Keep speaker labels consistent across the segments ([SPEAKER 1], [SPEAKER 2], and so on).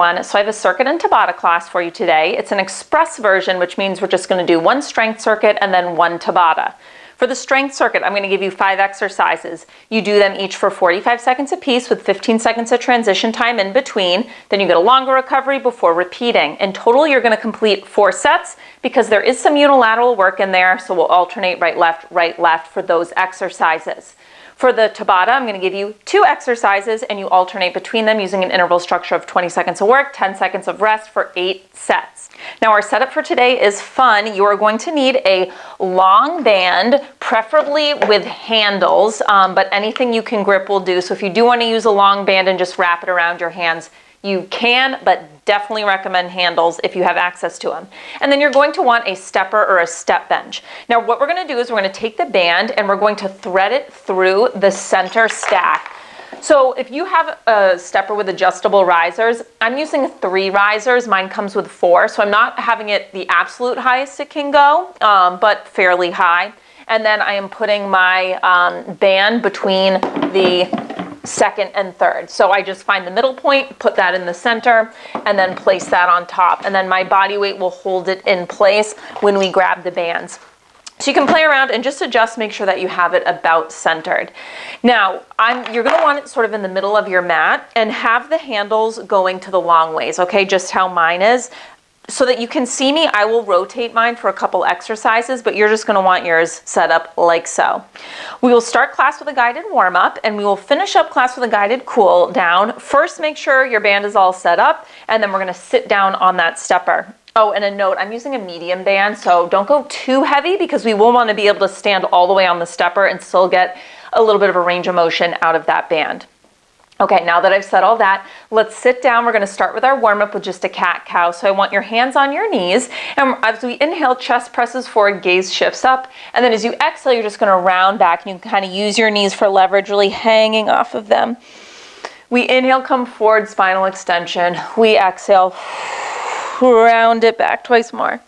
[SPEAKER 1] everyone. So I have a circuit and Tabata class for you today. It's an express version, which means we're just going to do one strength circuit and then one Tabata. For the strength circuit, I'm going to give you 5 exercises. You do them each for 45 seconds apiece with 15 seconds of transition time in between. Then you get a longer recovery before repeating. In total, you're going to complete 4 sets because there is some unilateral work in there, so we'll alternate right, left for those exercises. For the Tabata, I'm going to give you 2 exercises and you alternate between them using an interval structure of 20 seconds of work, 10 seconds of rest for 8 sets. Now our setup for today is fun. You are going to need a long band, preferably with handles, but anything you can grip will do. So if you do want to use a long band and just wrap it around your hands, you can, but definitely recommend handles if you have access to them. And then you're going to want a stepper or a step bench. Now what we're going to do is we're going to take the band and we're going to thread it through the center stack. So if you have a stepper with adjustable risers, I'm using 3 risers. Mine comes with 4, so I'm not having it the absolute highest it can go, but fairly high. And then I am putting my band between the second and third. So I just find the middle point, put that in the center, and then place that on top. And then my body weight will hold it in place when we grab the bands. So you can play around and just adjust, make sure that you have it about centered. Now, you're going to want it sort of in the middle of your mat and have the handles going to the long ways, okay? Just how mine is. So that you can see me, I will rotate mine for a couple exercises, but you're just going to want yours set up like so. We will start class with a guided warm-up, and we will finish up class with a guided cool down. First, make sure your band is all set up, and then we're going to sit down on that stepper. Oh, and a note, I'm using a medium band, so don't go too heavy because we will want to be able to stand all the way on the stepper and still get a little bit of a range of motion out of that band. Okay, now that I've said all that, let's sit down. We're going to start with our warm-up with just a cat-cow. So I want your hands on your knees, and as we inhale, chest presses forward, gaze shifts up, and then as you exhale, you're just going to round back, and you can kind of use your knees for leverage, really hanging off of them. We inhale, come forward, spinal extension. We exhale, round it back twice more.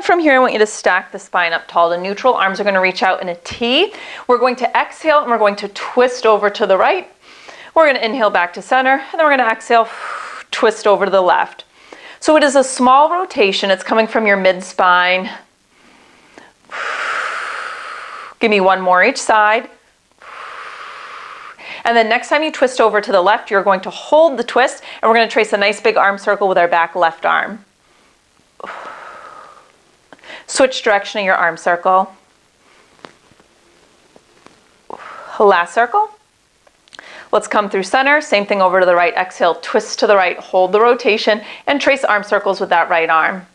[SPEAKER 1] From here, I want you to stack the spine up tall to neutral. Arms are going to reach out in a T. We're going to exhale and we're going to twist over to the right. We're going to inhale back to center, and then we're going to exhale, twist over to the left. So it is a small rotation. It's coming from your mid-spine. Give me one more each side. And then next time you twist over to the left, you're going to hold the twist, and we're going to trace a nice big arm circle with our back left arm. Switch direction of your arm circle. Last circle. Let's come through center. Same thing over to the right. Exhale, twist to the right, hold the rotation, and trace arm circles with that right arm.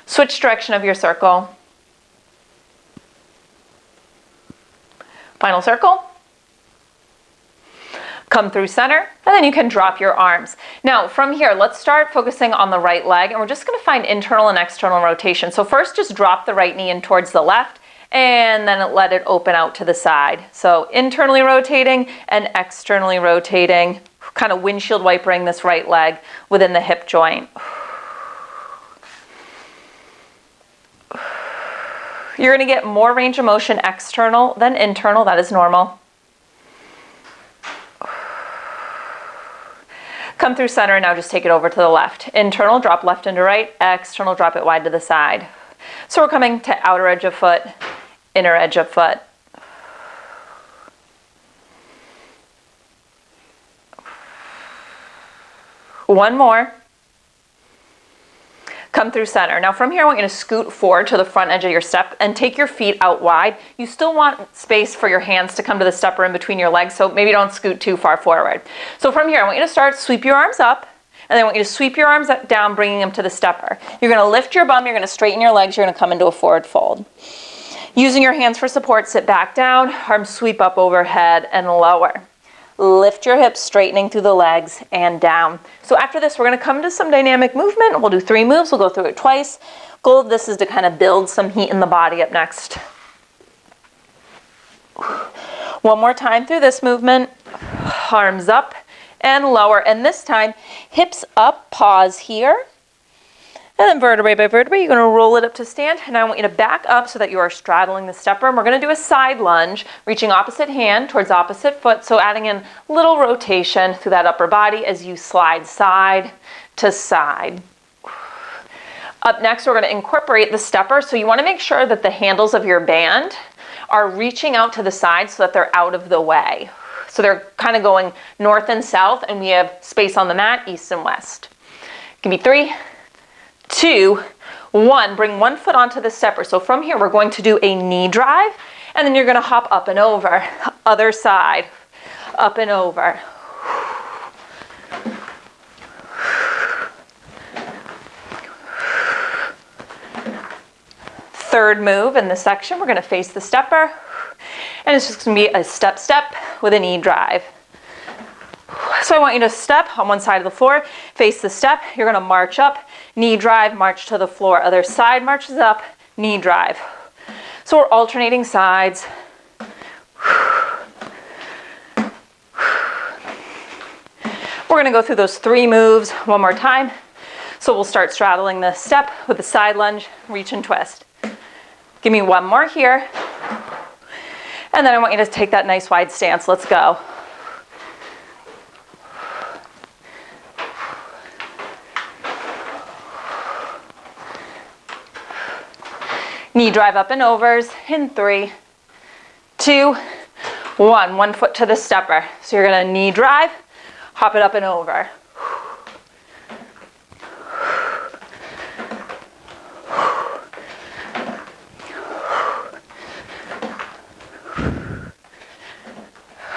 [SPEAKER 1] Switch direction of your circle. Final circle. Come through center, and then you can drop your arms. Now from here, let's start focusing on the right leg, and we're just going to find internal and external rotation. So first, just drop the right knee in towards the left, and then let it open out to the side. So internally rotating and externally rotating, kind of windshield wipering this right leg within the hip joint. You're going to get more range of motion external than internal. That is normal. Come through center, and now just take it over to the left. Internal, drop left into right. External, drop it wide to the side. So we're coming to outer edge of foot, inner edge of foot. One more. Come through center. Now from here, I want you to scoot forward to the front edge of your step and take your feet out wide. You still want space for your hands to come to the stepper in between your legs, so maybe don't scoot too far forward. So from here, I want you to start, sweep your arms up, and then I want you to sweep your arms down, bringing them to the stepper. You're going to lift your bum, you're going to straighten your legs, you're going to come into a forward fold. Using your hands for support, sit back down, arms sweep up overhead and lower. Lift your hips, straightening through the legs and down. So after this, we're going to come to some dynamic movement. We'll do 3 moves. We'll go through it twice. Goal of this is to kind of build some heat in the body up next. One more time through this movement. Arms up and lower. And this time, hips up, pause here. And then vertebrae by vertebrae, you're gonna roll it up to stand. And I want you to back up so that you are straddling the stepper. And we're gonna do a side lunge, reaching opposite hand towards opposite foot. So adding in little rotation through that upper body as you slide side to side. Up next, we're gonna incorporate the stepper. So you wanna make sure that the handles of your band are reaching out to the side so that they're out of the way. So they're kind of going north and south, and we have space on the mat, east and west. Give me 3, 2, 1. Bring one foot onto the stepper. So from here, we're going to do a knee drive, and then you're going to hop up and over. Other side, up and over. Third move in this section, we're going to face the stepper, and it's just going to be a step, step with a knee drive. So I want you to step on one side of the floor, face the step, you're going to march up, knee drive, march to the floor. Other side marches up, knee drive. So we're alternating sides. We're going to go through those 3 moves one more time. So we'll start straddling the step with the side lunge, reach and twist. Give me 1 more here. And then I want you to take that nice wide stance. Let's go. Knee drive up and overs in 3, 2, 1. 1 foot to the stepper. So you're going to knee drive, hop it up and over.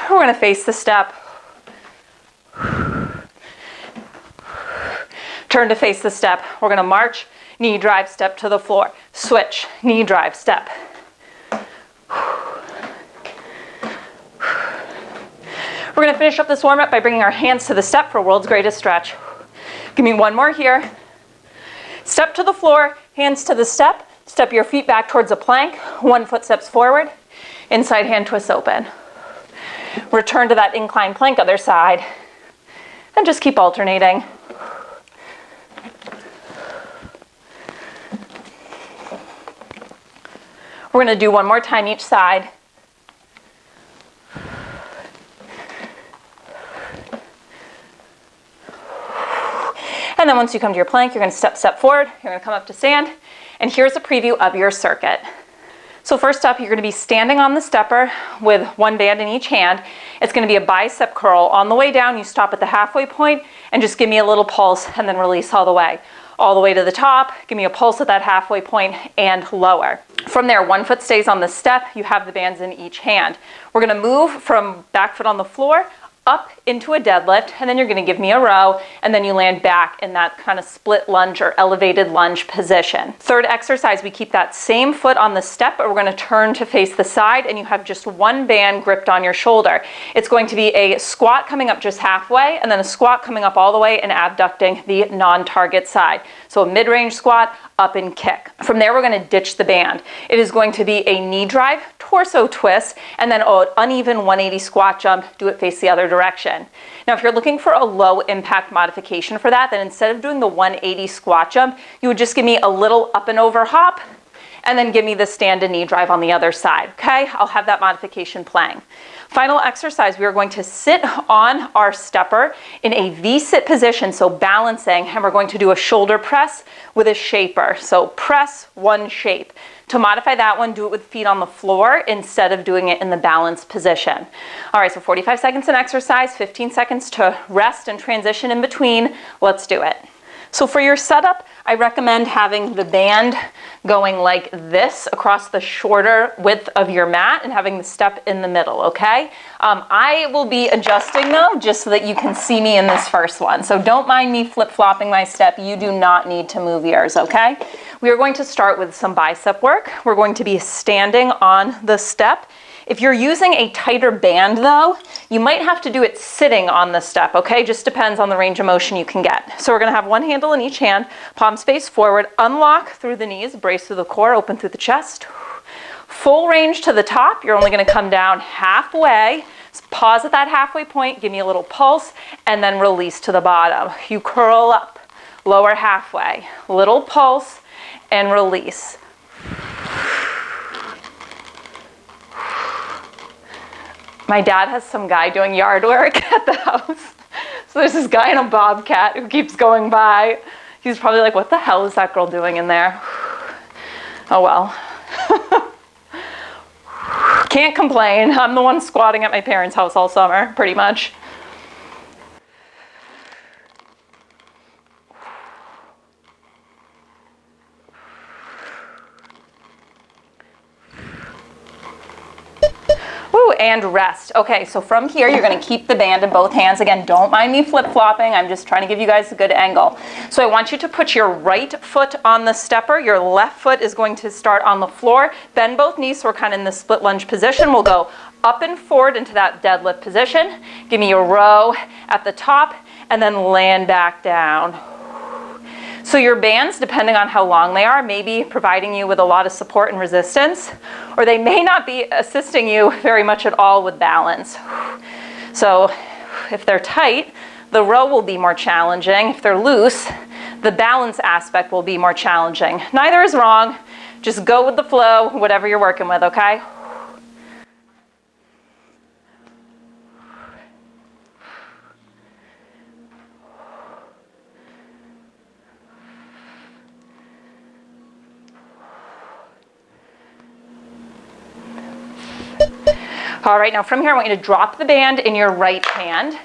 [SPEAKER 1] We're going to face the step. Turn to face the step. We're going to march, knee drive, step to the floor. Switch, knee drive, step. We're going to finish up this warm-up by bringing our hands to the step for world's greatest stretch. Give me 1 more here. Step to the floor, hands to the step. Step your feet back towards a plank. 1 foot steps forward. Inside hand twists open. Return to that inclined plank, other side. And just keep alternating. We're going to do 1 more time each side. And then once you come to your plank, you're going to step forward. You're going to come up to stand. And here's a preview of your circuit. So first up, you're going to be standing on the stepper with 1 band in each hand. It's going to be a bicep curl. On the way down, you stop at the halfway point and just give me a little pulse and then release all the way. All the way to the top, give me a pulse at that halfway point and lower. From there, 1 foot stays on the step. You have the bands in each hand. We're going to move from back foot on the floor up into a deadlift, and then you're going to give me a row, and then you land back in that kind of split lunge or elevated lunge position. Third exercise, we keep that same foot on the step, but we're going to turn to face the side, and you have just 1 band gripped on your shoulder. It's going to be a squat coming up just halfway, and then a squat coming up all the way and abducting the non-target side. So a mid-range squat, up and kick. From there, we're going to ditch the band. It is going to be a knee drive, torso twist, and then an uneven 180 squat jump. Do it face the other direction. Now, if you're looking for a low impact modification for that, then instead of doing the 180 squat jump, you would just give me a little up and over hop, and then give me the stand and knee drive on the other side, okay? I'll have that modification playing. Final exercise, we are going to sit on our stepper in a V-sit position, so balancing, and we're going to do a shoulder press with a shaper. So press 1 shape. To modify that one, do it with feet on the floor instead of doing it in the balanced position. All right, so 45 seconds in exercise, 15 seconds to rest and transition in between. Let's do it. So for your setup, I recommend having the band going like this across the shorter width of your mat and having the step in the middle, okay? I will be adjusting though, just so that you can see me in this first one. So don't mind me flip-flopping my step. You do not need to move yours, okay? We are going to start with some bicep work. We're going to be standing on the step. If you're using a tighter band though, you might have to do it sitting on the step, okay? Just depends on the range of motion you can get. So we're gonna have 1 handle in each hand, palms face forward, unlock through the knees, brace through the core, open through the chest. Full range to the top, you're only gonna come down halfway. Pause at that halfway point, give me a little pulse, and then release to the bottom. You curl up, lower halfway, little pulse, and release. My dad has some guy doing yard work at the house. So there's this guy in a bobcat who keeps going by. He's probably like, what the hell is that girl doing in there? Oh well. Can't complain. I'm the one squatting at my parents' house all summer, pretty much. Woo, and rest. Okay, so from here, you're gonna keep the band in both hands. Again, don't mind me flip-flopping. I'm just trying to give you guys a good angle. So I want you to put your right foot on the stepper. Your left foot is going to start on the floor. Bend both knees, so we're kind of in the split lunge position. We'll go up and forward into that deadlift position. Give me a row at the top, and then land back down. So your bands, depending on how long they are, may be providing you with a lot of support and resistance, or they may not be assisting you very much at all with balance. So if they're tight, the row will be more challenging. If they're loose, the balance aspect will be more challenging. Neither is wrong. Just go with the flow, whatever you're working with, okay? All right, now from here, I want you to drop the band in your right hand.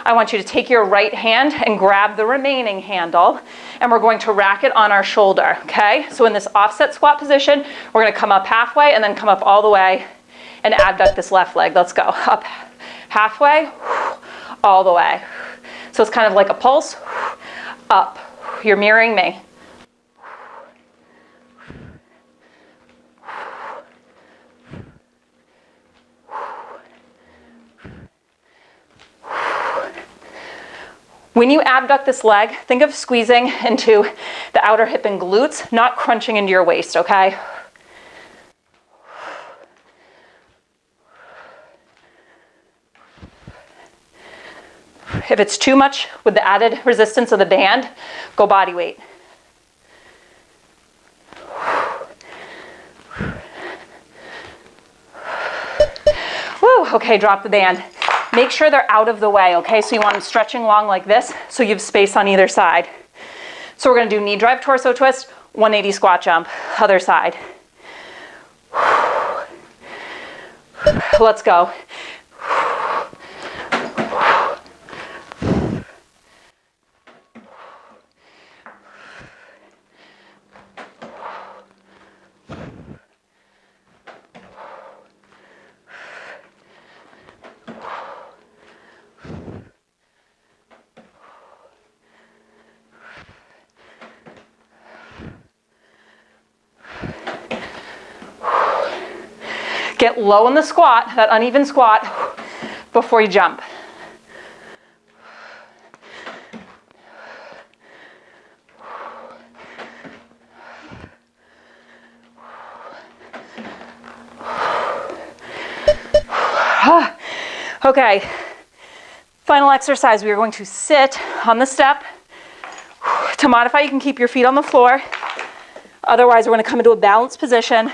[SPEAKER 1] I want you to take your right hand and grab the remaining handle, and we're going to rack it on our shoulder, okay? So in this offset squat position, we're gonna come up halfway and then come up all the way and abduct this left leg. Let's go. Up halfway, all the way. So it's kind of like a pulse, up. You're mirroring me. When you abduct this leg, think of squeezing into the outer hip and glutes, not crunching into your waist, okay? If it's too much with the added resistance of the band, go body weight. Woo, okay, drop the band. Make sure they're out of the way, okay? So you want them stretching long like this, so you have space on either side. So we're gonna do knee drive, torso twist, 180 squat jump, other side. Let's go. Get low in the squat, that uneven squat, before you jump. Okay, final exercise, we are going to sit on the step. To modify, you can keep your feet on the floor. Otherwise, we're going to come into a balanced position.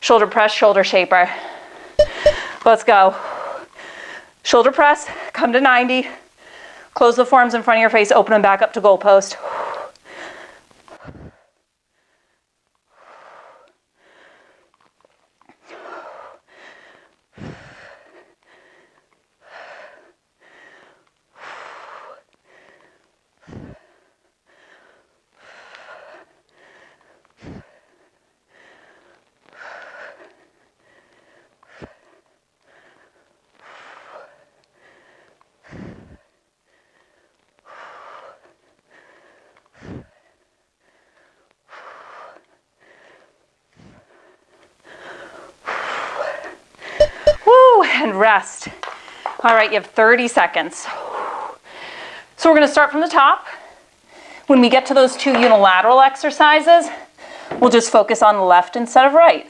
[SPEAKER 1] Shoulder press, shoulder shaper. Let's go. Shoulder press, come to 90. Close the forearms in front of your face, open them back up to goalpost. And rest. All right, you have 30 seconds. So we're going to start from the top. When we get to those two unilateral exercises, we'll just focus on left instead of right.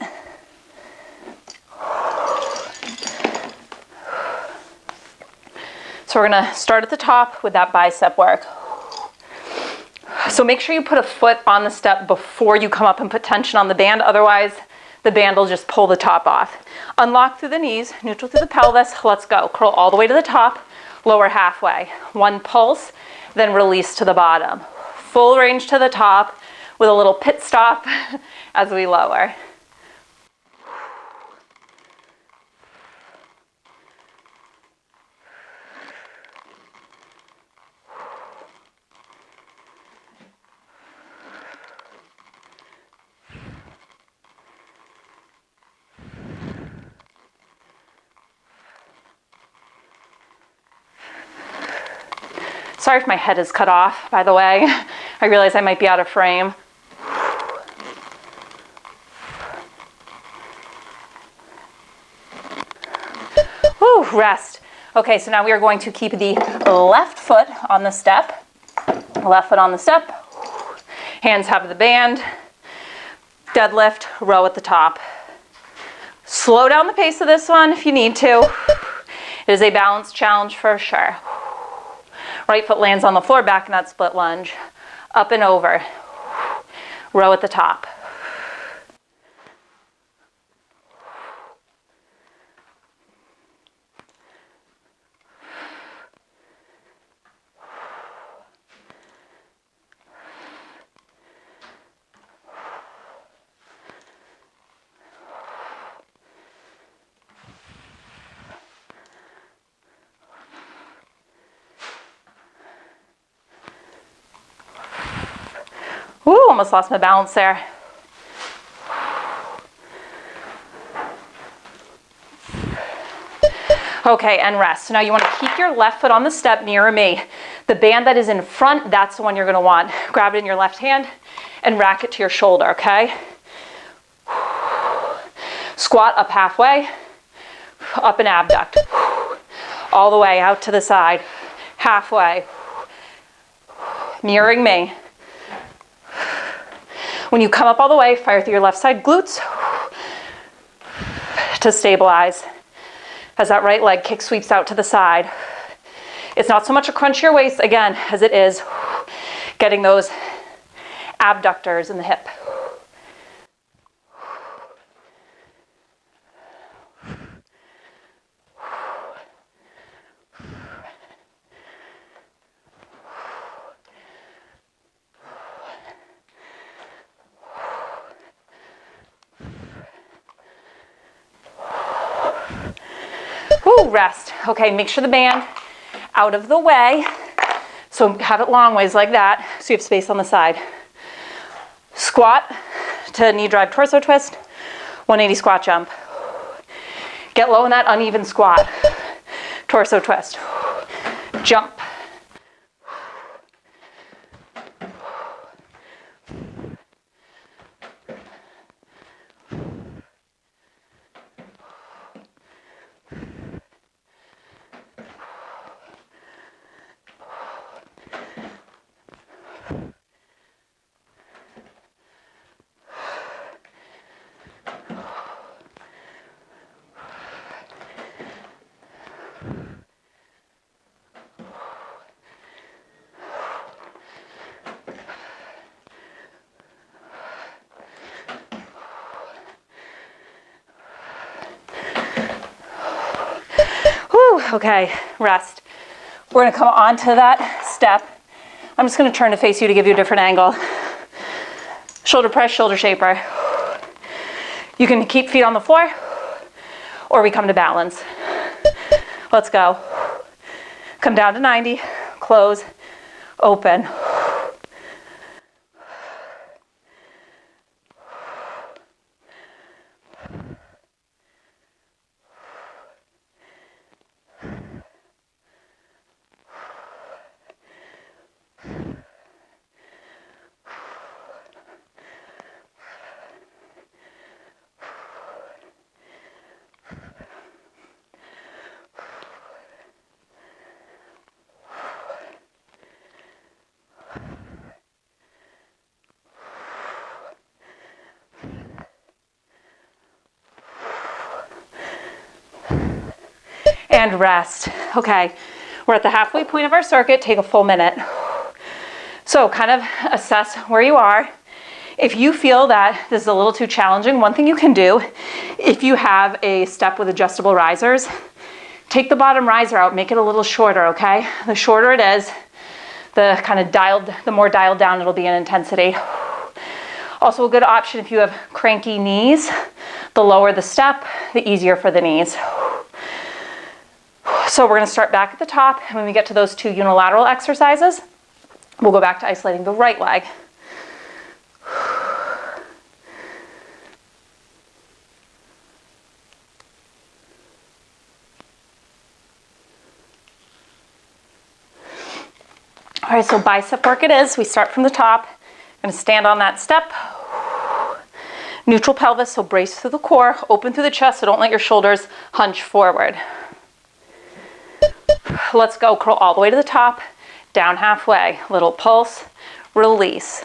[SPEAKER 1] So we're going to start at the top with that bicep work. So make sure you put a foot on the step before you come up and put tension on the band, otherwise the band will just pull the top off. Unlock through the knees, neutral through the pelvis, let's go. Curl all the way to the top, lower halfway. One pulse, then release to the bottom. Full range to the top with a little pit stop as we lower. Sorry if my head is cut off, by the way. I realize I might be out of frame. Whew, rest. Okay, so now we are going to keep the left foot on the step. Left foot on the step. Hands have the band. Deadlift, row at the top. Slow down the pace of this one if you need to. It is a balance challenge for sure. Right foot lands on the floor, back in that split lunge. Up and over. Row at the top. Ooh, almost lost my balance there. Okay, and rest. So now you want to keep your left foot on the step nearer me. The band that is in front, that's the one you're going to want. Grab it in your left hand and rack it to your shoulder, okay? Squat up halfway, up and abduct. All the way out to the side, halfway. Mirroring me. When you come up all the way, fire through your left side glutes to stabilize as that right leg kick sweeps out to the side. It's not so much a crunch your waist, again, as it is getting those abductors in the hip. Woo, rest. Okay, make sure the band out of the way. So have it long ways like that, so you have space on the side. Squat to knee drive torso twist, 180 squat jump. Get low in that uneven squat. Torso twist. Jump. Okay, rest. We're going to come onto that step. I'm just going to turn to face you to give you a different angle. Shoulder press, shoulder shaper. You can keep feet on the floor, or we come to balance. Let's go. Come down to 90, close, open. And rest. Okay, we're at the halfway point of our circuit. Take a full minute. So So kind of assess where you are. If you feel that this is a little too challenging, one thing you can do, if you have a step with adjustable risers, take the bottom riser out, make it a little shorter, okay? The shorter it is, the more dialed down it'll be in intensity. Also a good option if you have cranky knees, the lower the step, the easier for the knees. So we're gonna start back at the top, and when we get to those 2 unilateral exercises, we'll go back to isolating the right leg. All right, so bicep work it is. We start from the top. I'm gonna stand on that step. Neutral pelvis, so brace through the core, open through the chest, so don't let your shoulders hunch forward. Let's go, curl all the way to the top, down halfway. Little pulse, release.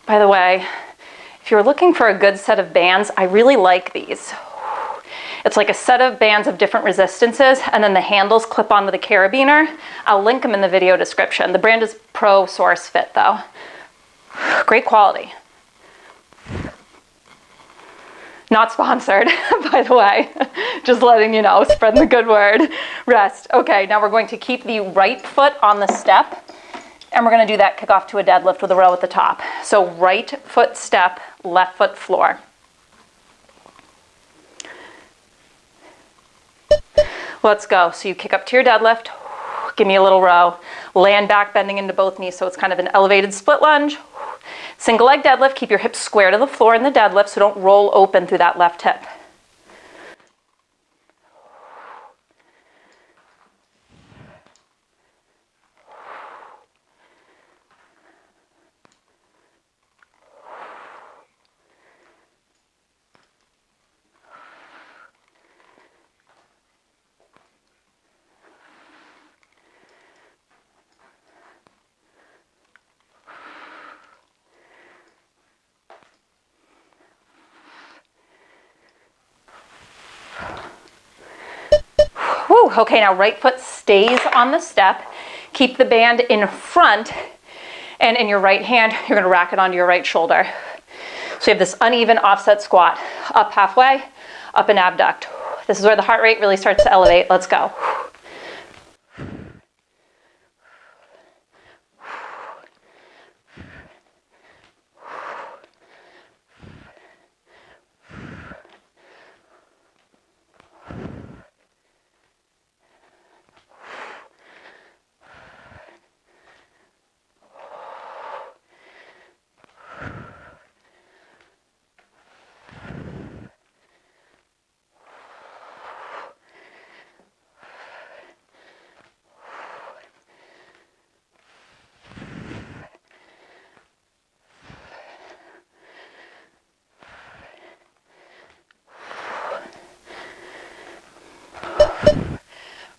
[SPEAKER 1] By the way, if you're looking for a good set of bands, I really like these. It's like a set of bands of different resistances, and then the handles clip onto the carabiner. I'll link them in the video description. The brand is Pro Source Fit though. Great quality. Not sponsored, by the way. Just letting you know, spreading the good word. Rest. Okay, now we're going to keep the right foot on the step, and we're gonna do that kickoff to a deadlift with a row at the top. So right foot step, left foot floor. Let's go. So you kick up to your deadlift, give me a little row, land back, bending into both knees, so it's kind of an elevated split lunge. Single leg deadlift, keep your hips square to the floor in the deadlift, so don't roll open through that left hip. Woo, okay, now right foot stays on the step. Keep the band in front, and in your right hand, you're gonna rack it onto your right shoulder. So you have this uneven offset squat. Up halfway, up and abduct. This is where the heart rate really starts to elevate. Let's go.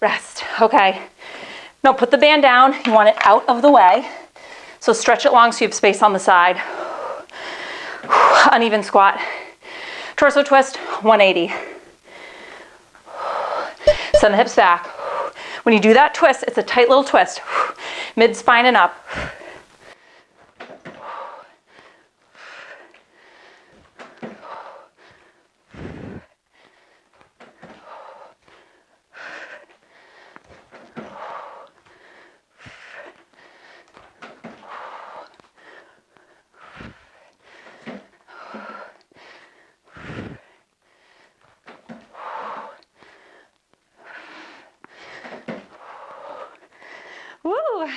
[SPEAKER 1] Rest. Okay. Now put the band down. You want it out of the way. So stretch it long so you have space on the side. Uneven squat. Torso twist, 180. Send the hips back. When you do that twist, it's a tight little twist. Mid spine and up. Woo!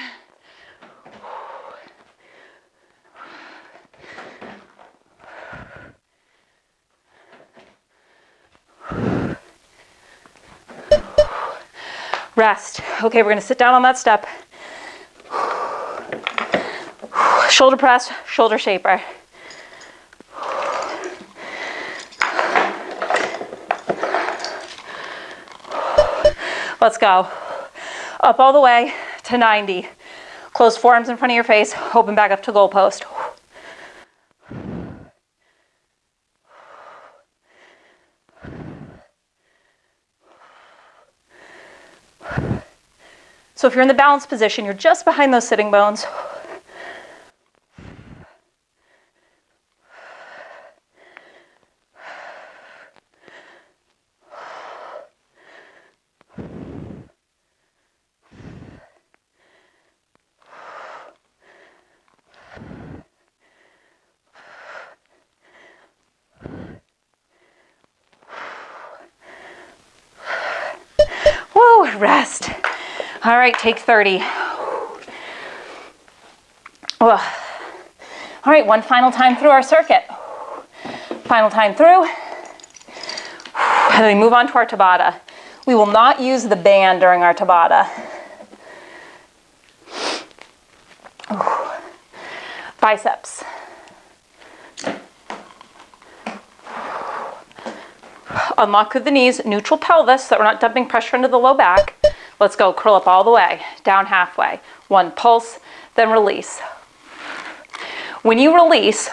[SPEAKER 1] Rest. Okay, we're gonna sit down on that step. Shoulder press, shoulder shaper. Let's go. Up all the way to 90. Close forearms in front of your face, open back up to goalpost. So if you're in the balanced position, you're just behind those sitting bones. Woo, rest. All right, take 30. All right, one final time through our circuit. Final time through. And then we move on to our Tabata. We will not use the band during our Tabata. Biceps. Unlock through the knees, neutral pelvis so that we're not dumping pressure into the low back. Let's go, curl up all the way, down halfway. One pulse, then release. When you release,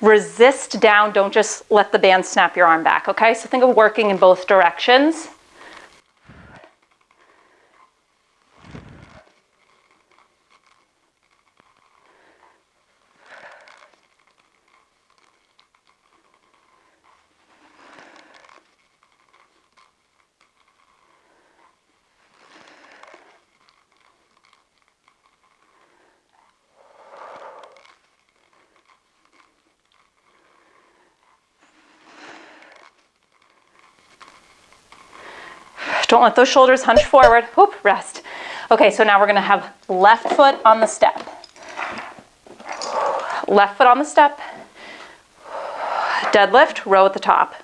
[SPEAKER 1] resist down, don't just let the band snap your arm back, okay? So think of working in both directions. Don't let those shoulders hunch forward. Whoop, rest. Okay, so now we're gonna have left foot on the step. Left foot on the step. Deadlift, row at the top.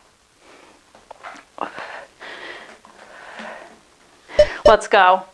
[SPEAKER 1] Let's go.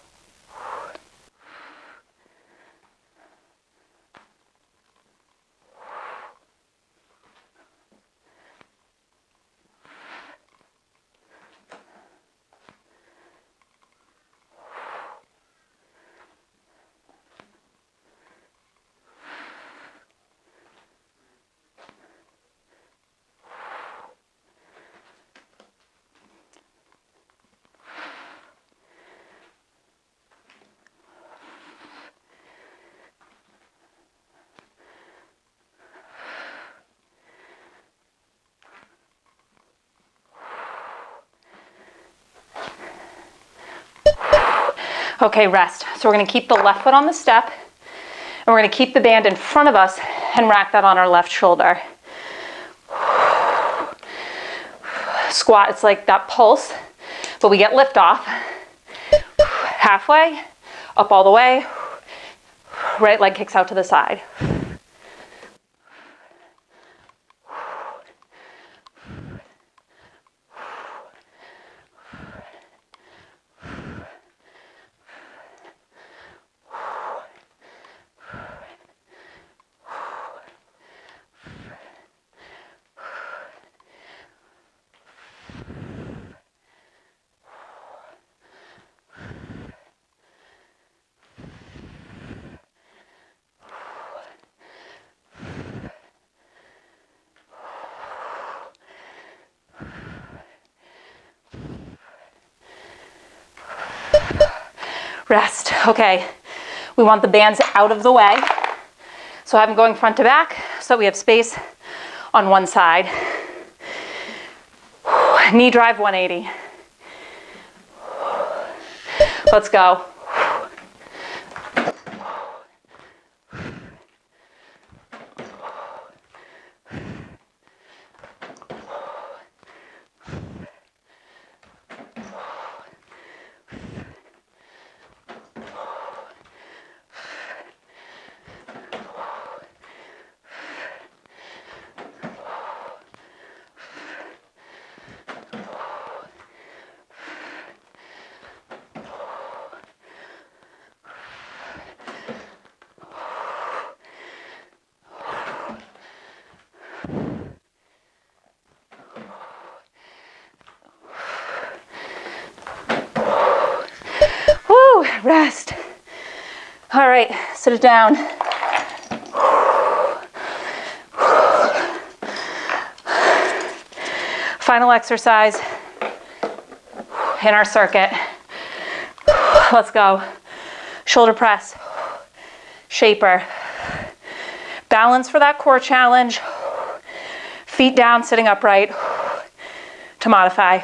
[SPEAKER 1] Okay, rest. So we're gonna keep the left foot on the step, and we're gonna keep the band in front of us and rack that on our left shoulder. Squat, it's like that pulse, but we get lift off. Halfway, up all the way, right leg kicks out to the side. Rest. Okay, we want the bands out of the way. So I have them going front to back so we have space on one side. Knee drive 180. Let's go. Rest. All right, sit it down. Final exercise in our circuit. Let's go. Shoulder press, shaper. Balance for that core challenge. Feet down, sitting upright to modify.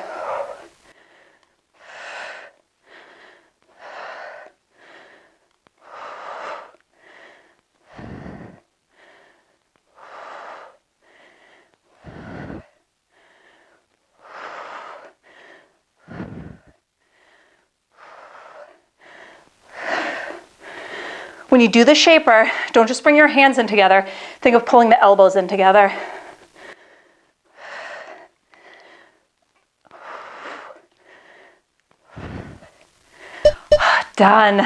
[SPEAKER 1] When you do the shaper, don't just bring your hands in together. Think of pulling the elbows in together. Done.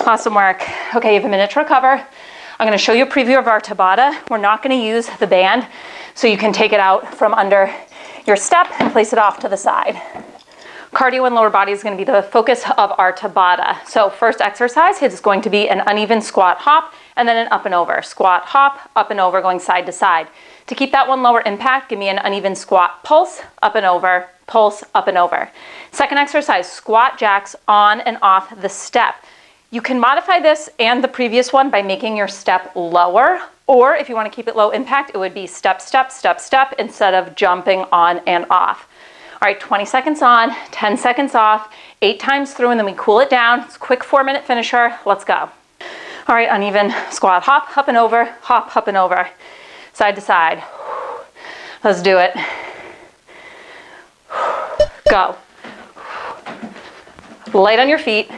[SPEAKER 1] Awesome work. Okay, you have a minute to recover. I'm going to show you a preview of our Tabata. We're not going to use the band, so you can take it out from under your step and place it off to the side. Cardio and lower body is going to be the focus of our Tabata. So first exercise is going to be an uneven squat hop and then an up and over. Squat, hop, up and over, going side to side. To keep that one lower impact, give me an uneven squat pulse, up and over, pulse, up and over. Second exercise, squat jacks on and off the step. You can modify this and the previous one by making your step lower, or if you want to keep it low impact, it would be step, step, step, step instead of jumping on and off. All right, 20 seconds on, 10 seconds off, 8 times through, and then we cool it down. It's a quick 4-minute finisher. Let's go. All right, uneven squat, hop, up and over, hop, up and over, side to side. Let's do it. Go. Light on your feet.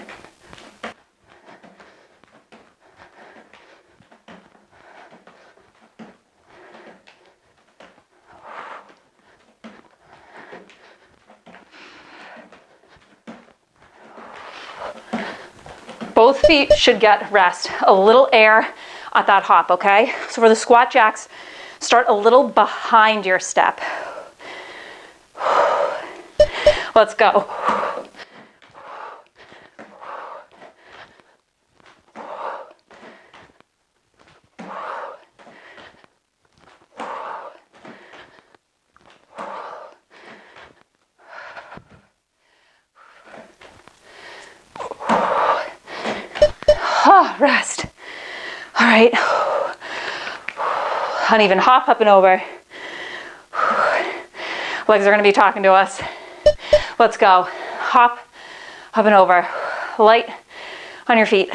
[SPEAKER 1] Both feet should get rest, a little air at that hop, okay? So for the squat jacks, start a little behind your step. Let's go. Rest. All right. Uneven hop, up and over. Legs are going to be talking to us. Let's go. Hop, up and over. Light on your feet.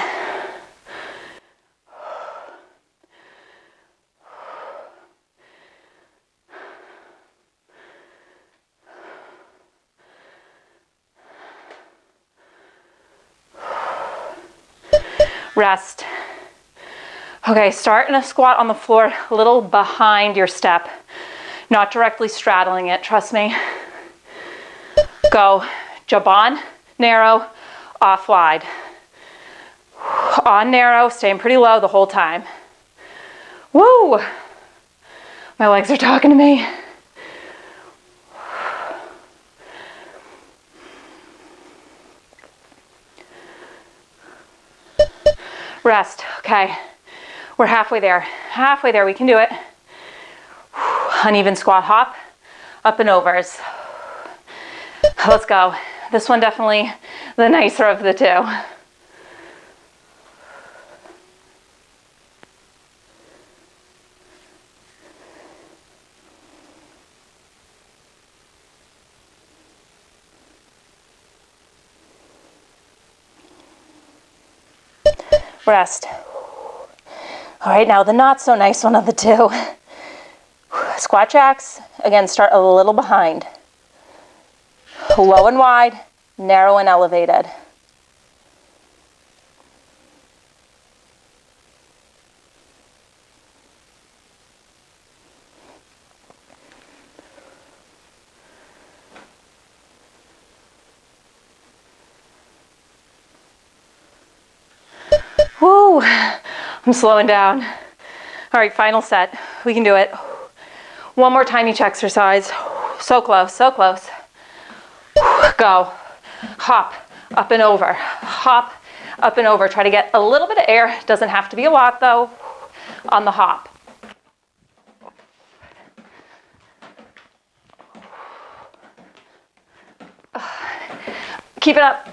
[SPEAKER 1] Rest. Okay, start in a squat on the floor, a little behind your step, not directly straddling it, trust me. Go, jump on, narrow, off wide. On narrow, staying pretty low the whole time. Woo! My legs are talking to me. Rest, okay. We're halfway there, we can do it. Uneven squat hop, up and overs. Let's go. This one definitely the nicer of the two. Rest. All right, now the not so nice one of the two. Squat jacks, again, start a little behind. Low and wide, narrow and elevated. Woo, I'm slowing down. All right, final set. We can do it. One more time each exercise. So close, so close. Go. Hop, up and over. Hop, up and over. Try to get a little bit of air. Doesn't have to be a lot though, on the hop. Keep it up.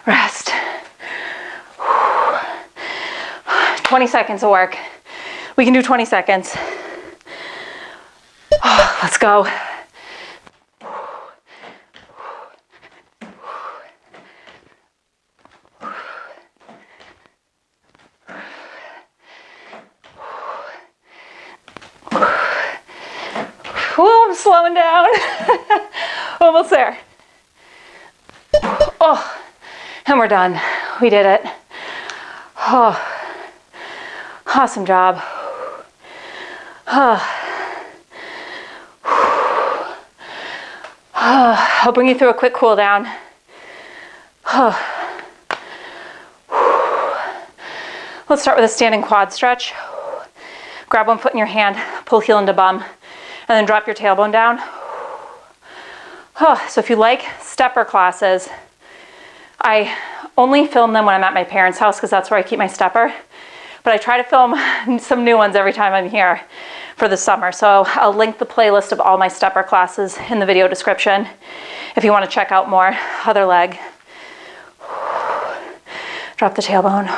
[SPEAKER 1] Rest. 20 seconds of work. We can do 20 seconds. Oh, let's go. Oh, I'm slowing down. Almost there. Oh, and we're done. We did it. Oh, awesome job. I'll bring you through a quick cool down. Let's start with a standing quad stretch. Grab one foot in your hand, pull heel into bum, and then drop your tailbone down. So if you like stepper classes, I only film them when I'm at my parents' house because that's where I keep my stepper. But I try to film some new ones every time I'm here for the summer. So I'll link the playlist of all my stepper classes in the video description if you want to check out more. Other leg. Drop the tailbone.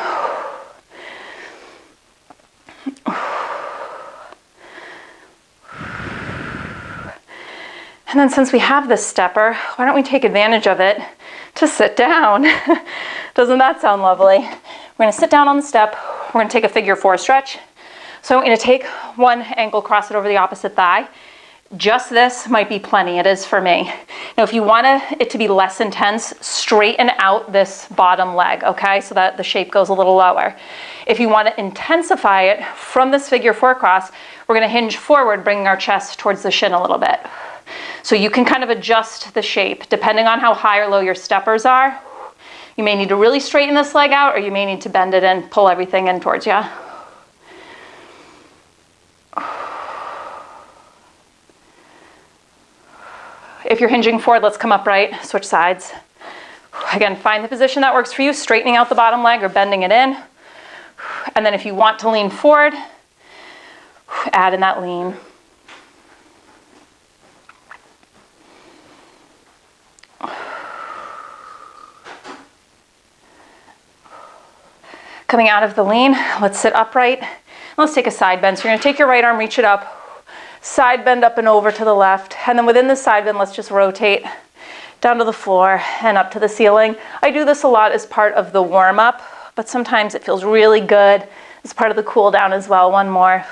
[SPEAKER 1] And then since we have this stepper, why don't we take advantage of it to sit down? Doesn't that sound lovely? We're gonna sit down on the step. We're gonna take a figure 4 stretch. So I'm gonna take one ankle, cross it over the opposite thigh. Just this might be plenty, it is for me. Now if you want it to be less intense, straighten out this bottom leg, okay? So that the shape goes a little lower. If you want to intensify it from this figure 4 cross, we're gonna hinge forward, bringing our chest towards the shin a little bit. So you can kind of adjust the shape depending on how high or low your steppers are. You may need to really straighten this leg out, or you may need to bend it and pull everything in towards you. If you're hinging forward, let's come upright, switch sides. Again, find the position that works for you, straightening out the bottom leg or bending it in. And then if you want to lean forward, add in that lean. Coming out of the lean, let's sit upright. Let's take a side bend. So you're gonna take your right arm, reach it up, side bend up and over to the left. And then within the side bend, let's just rotate down to the floor and up to the ceiling. I do this a lot as part of the warm up, but sometimes it feels really good as part of the cool down as well. One more.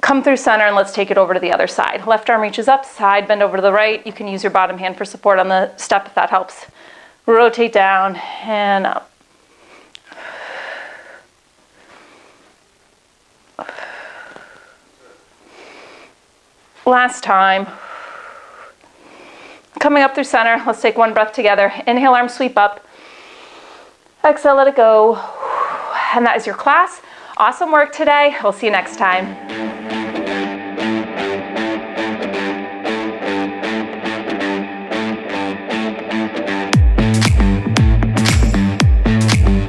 [SPEAKER 1] Come through center and let's take it over to the other side. Left arm reaches up, side bend over to the right. You can use your bottom hand for support on the step if that helps. Rotate down and up. Last time. Coming up through center, let's take one breath together. Inhale, arms sweep up. Exhale, let it go. And that is your class. Awesome work today. We'll see you next time.